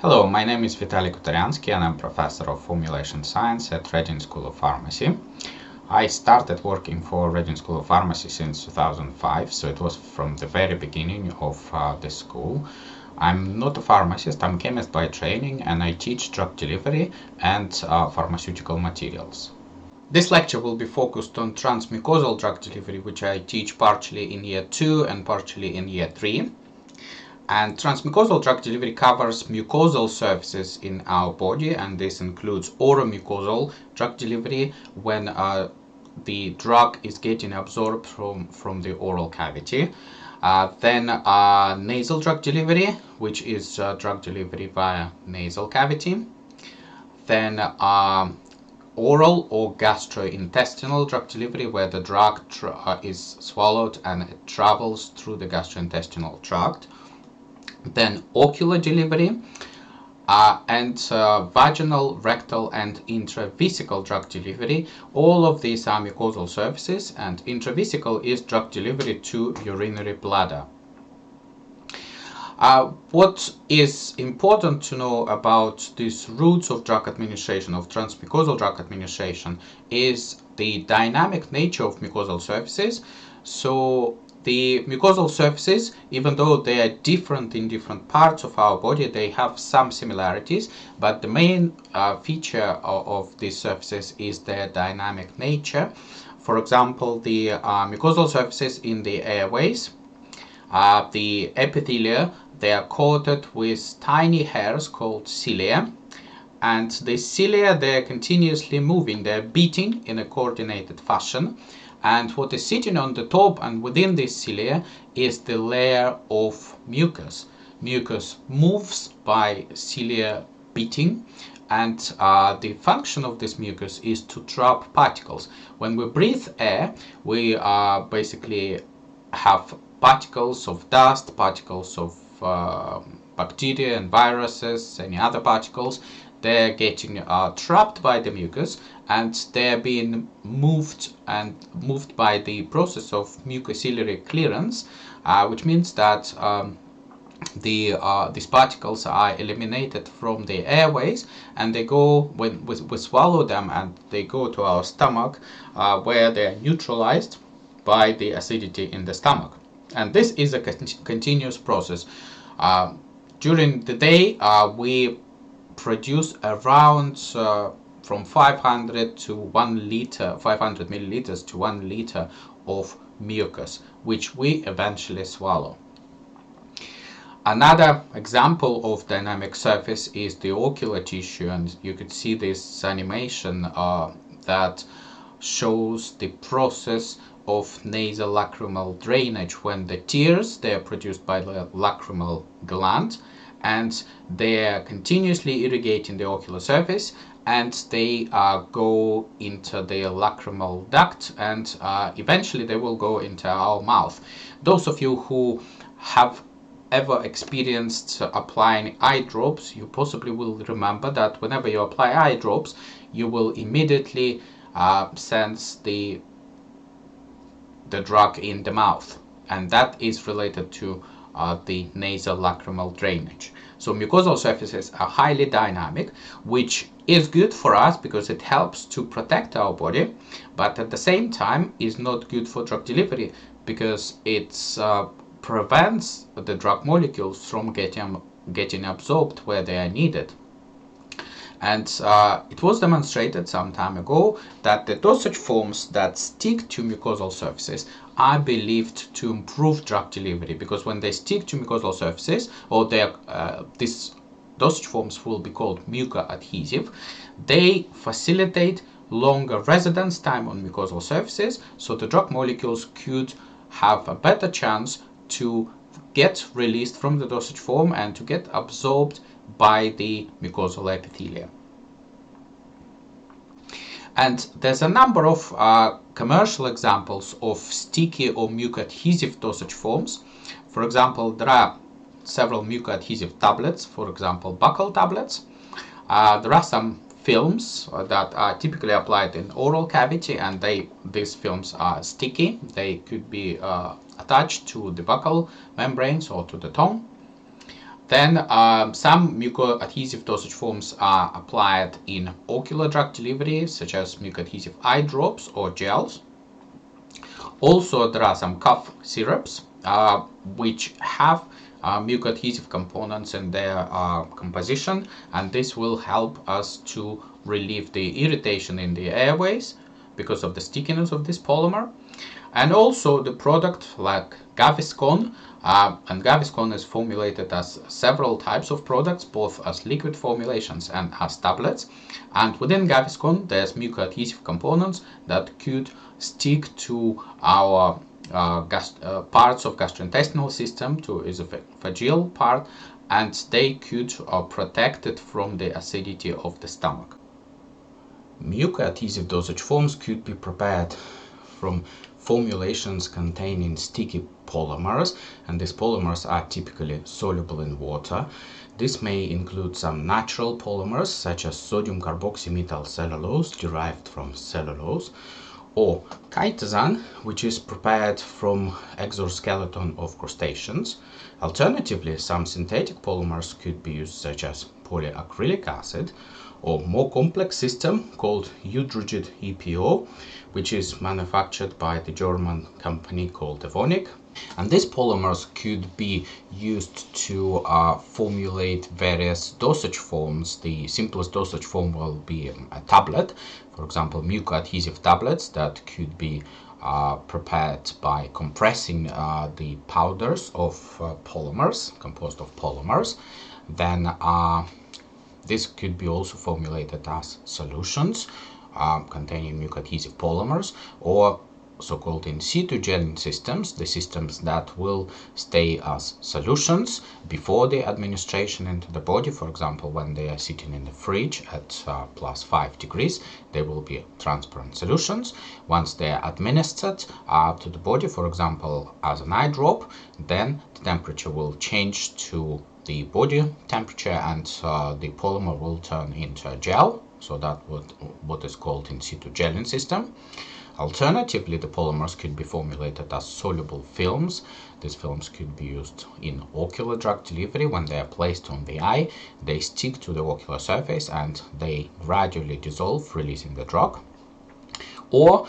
Hello, my name is Professor Khutoryanskiy and I'm Professor of Formulation Science at Regent School of Pharmacy. I started working for Regent School of Pharmacy since 2005, so it was from the very beginning of the school. I'm not a pharmacist, I'm a chemist by training, and I teach drug delivery and pharmaceutical materials. This lecture will be focused on transmucosal drug delivery, which I teach partially in year 2 and partially in year 3. And transmucosal drug delivery covers mucosal surfaces in our body, and this includes oromucosal drug delivery when the drug is getting absorbed from the oral cavity. Then nasal drug delivery, which is drug delivery via nasal cavity. Then oral or gastrointestinal drug delivery, where the drug is swallowed and it travels through the gastrointestinal tract. Then ocular delivery, and vaginal, rectal, and intravesical drug delivery. All of these are mucosal surfaces, and intravesical is drug delivery to urinary bladder. What is important to know about these routes of drug administration, of transmucosal drug administration, is the dynamic nature of mucosal surfaces. So the mucosal surfaces, even though they are different in different parts of our body, they have some similarities, but the main feature of these surfaces is their dynamic nature. For example, the mucosal surfaces in the airways, the epithelia, they are coated with tiny hairs called cilia, and the cilia, they're continuously moving, they're beating in a coordinated fashion. And what is sitting on the top and within this cilia is the layer of mucus. Mucus moves by cilia beating, and the function of this mucus is to trap particles. When we breathe air, we basically have particles of dust, particles of bacteria and viruses, any other particles. They're getting trapped by the mucus, and they're being moved by the process of mucociliary clearance, which means that these particles are eliminated from the airways, and they go, when we swallow them, and they go to our stomach, where they're neutralized by the acidity in the stomach. And this is a continuous process. During the day, we produce around from 500 to 1 liter, 500 milliliters to 1 liter of mucus, which we eventually swallow. Another example of dynamic surface is the ocular tissue, and you could see this animation that shows the process of nasal lacrimal drainage, when the tears, they are produced by the lacrimal gland, and they are continuously irrigating the ocular surface, and they go into the lacrimal duct, and eventually they will go into our mouth. Those of you who have ever experienced applying eye drops, you possibly will remember that whenever you apply eye drops, you will immediately sense the drug in the mouth, and that is related to the nasal lacrimal drainage. So mucosal surfaces are highly dynamic, which is good for us because it helps to protect our body, but at the same time is not good for drug delivery because it prevents the drug molecules from getting absorbed where they are needed. And it was demonstrated some time ago that the dosage forms that stick to mucosal surfaces are believed to improve drug delivery, because when they stick to mucosal surfaces, or these dosage forms will be called mucoadhesive, they facilitate longer residence time on mucosal surfaces, so the drug molecules could have a better chance to get released from the dosage form and to get absorbed by the mucosal epithelia. And there's a number of commercial examples of sticky or mucoadhesive dosage forms. For example, there are several mucoadhesive tablets, for example, buccal tablets. There are some films that are typically applied in oral cavity, and these films are sticky. They could be attached to the buccal membranes or to the tongue. Then some mucoadhesive dosage forms are applied in ocular drug delivery, such as mucoadhesive eye drops or gels. Also, there are some cough syrups which have mucoadhesive components in their composition, and this will help us to relieve the irritation in the airways because of the stickiness of this polymer. And also the product like Gaviscon, and Gaviscon is formulated as several types of products, both as liquid formulations and as tablets. And within Gaviscon, there's mucoadhesive components that could stick to our parts of gastrointestinal system, to esophageal part, and they could protect it from the acidity of the stomach. Mucoadhesive dosage forms could be prepared from formulations containing sticky polymers, and these polymers are typically soluble in water. This may include some natural polymers such as sodium carboxymethyl cellulose derived from cellulose, or chitosan, which is prepared from exoskeleton of crustaceans. Alternatively, some synthetic polymers could be used, such as polyacrylic acid, or more complex system called Udrogid EPO, which is manufactured by the German company called Evonik. And these polymers could be used to formulate various dosage forms. The simplest dosage form will be a tablet, for example, mucoadhesive tablets that could be prepared by compressing the powders of polymers, composed of polymers. Then this could be also formulated as solutions containing mucoadhesive polymers, or so-called in situ gelling systems, the systems that will stay as solutions before the administration into the body. For example, when they are sitting in the fridge at +5 degrees, they will be transparent solutions. Once they are administered to the body, for example, as an eye drop, then the temperature will change to the body temperature, and the polymer will turn into a gel. So that what is called in situ gelling system. Alternatively, the polymers could be formulated as soluble films. These films could be used in ocular drug delivery. When they are placed on the eye, they stick to the ocular surface and they gradually dissolve, releasing the drug. Or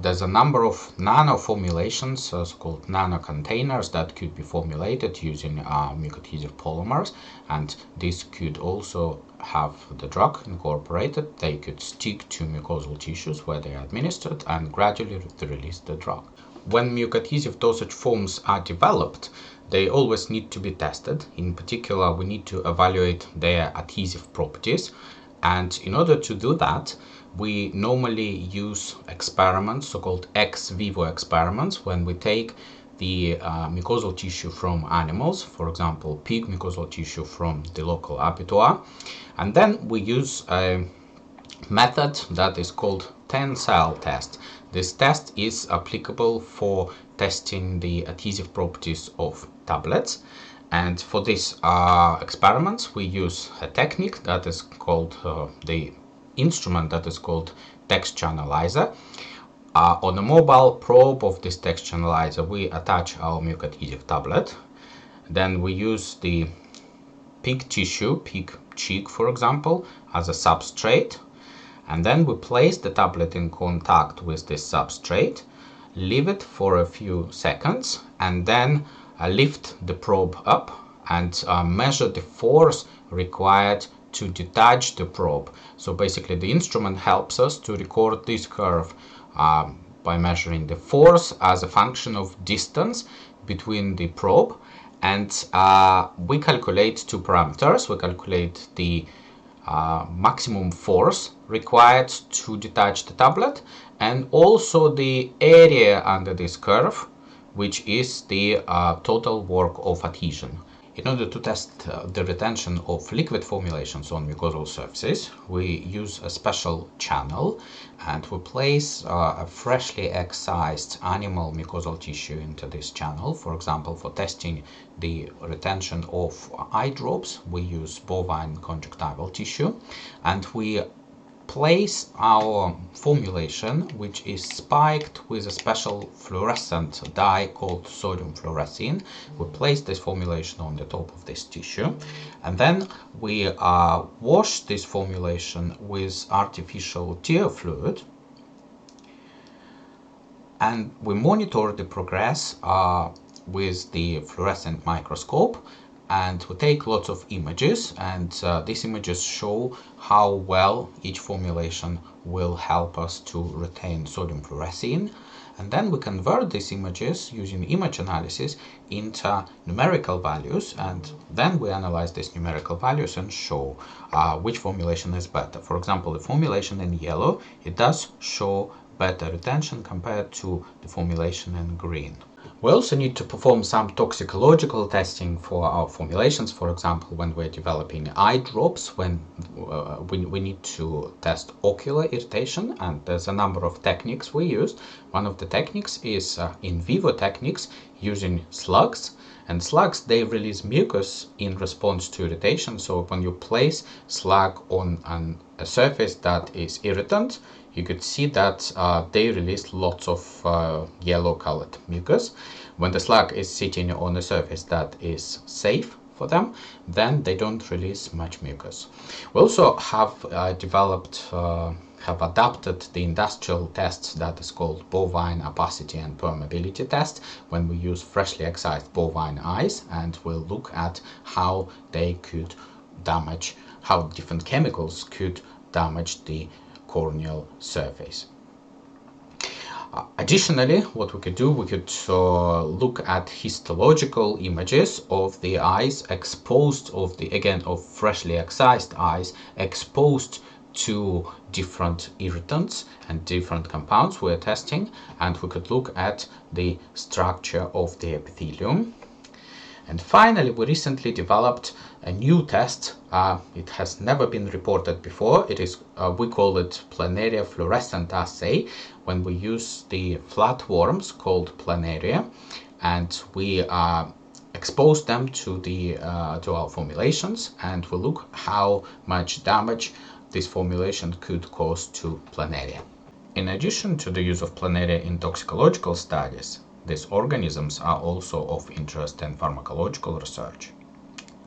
there's a number of nano formulations, so-called nano containers, that could be formulated using mucoadhesive polymers, and this could also have the drug incorporated. They could stick to mucosal tissues where they are administered and gradually release the drug. When mucoadhesive dosage forms are developed, they always need to be tested. In particular, we need to evaluate their adhesive properties, and in order to do that, we normally use experiments, so-called ex vivo experiments, when we take the mucosal tissue from animals, for example, pig mucosal tissue from the local abattoir, and then we use a method that is called tensile test. This test is applicable for testing the adhesive properties of tablets. And for these experiments, we use a technique that is called the instrument that is called texture analyzer. On a mobile probe of this texture analyzer, we attach our mucoadhesive tablet. Then we use the pig tissue, pig cheek for example, as a substrate. And then we place the tablet in contact with this substrate, leave it for a few seconds, and then lift the probe up and measure the force required to detach the probe. So basically the instrument helps us to record this curve by measuring the force as a function of distance between the probe, and we calculate two parameters. We calculate the maximum force required to detach the tablet, and also the area under this curve, which is the total work of adhesion. In order to test the retention of liquid formulations on mucosal surfaces, we use a special channel, and we place a freshly excised animal mucosal tissue into this channel. For example, for testing the retention of eye drops, we use bovine conjunctival tissue, and we place our formulation, which is spiked with a special fluorescent dye called sodium fluorescein. We place this formulation on the top of this tissue, and then we wash this formulation with artificial tear fluid, and we monitor the progress with the fluorescent microscope, and we take lots of images, and these images show how well each formulation will help us to retain sodium fluorescein. And then we convert these images using image analysis into numerical values, and then we analyze these numerical values and show which formulation is better. For example, the formulation in yellow, it does show better retention compared to the formulation in green. We also need to perform some toxicological testing for our formulations. For example, when we're developing eye drops, when we need to test ocular irritation, and there's a number of techniques we use. One of the techniques is in vivo techniques using slugs. And slugs, they release mucus in response to irritation. So when you place slug on a surface that is irritant, you could see that they release lots of yellow colored mucus. When the slug is sitting on a surface that is safe for them, then they don't release much mucus. We also have adapted the industrial test that is called bovine opacity and permeability test, when we use freshly excised bovine eyes, and we'll look at how they could damage, how different chemicals could damage the corneal surface. Additionally, what we could do, we could look at histological images of the eyes exposed, of freshly excised eyes exposed to different irritants and different compounds we're testing, and we could look at the structure of the epithelium. And finally, we recently developed a new test. It has never been reported before. It is we call it planaria fluorescent assay, when we use the flatworms called planaria, and we expose them to our formulations, and we look how much damage this formulation could cause to planaria. In addition to the use of planaria in toxicological studies, these organisms are also of interest in pharmacological research.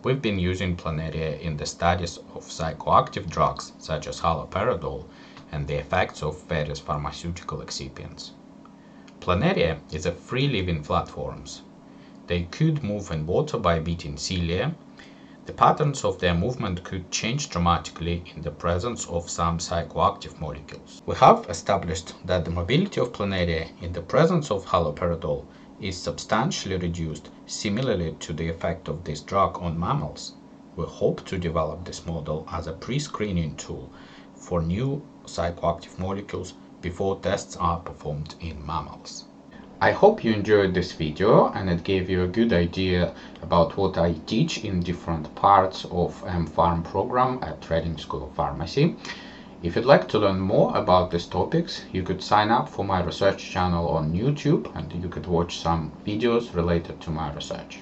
We've been using planaria in the studies of psychoactive drugs such as haloperidol and the effects of various pharmaceutical excipients. Planaria is a free-living flatworms. They could move in water by beating cilia. The patterns of their movement could change dramatically in the presence of some psychoactive molecules. We have established that the mobility of planaria in the presence of haloperidol is substantially reduced, similarly to the effect of this drug on mammals. We hope to develop this model as a pre-screening tool for new psychoactive molecules before tests are performed in mammals. I hope you enjoyed this video and it gave you a good idea about what I teach in different parts of M-Pharm program at Reading School of Pharmacy. If you'd like to learn more about these topics, you could sign up for my research channel on YouTube, and you could watch some videos related to my research.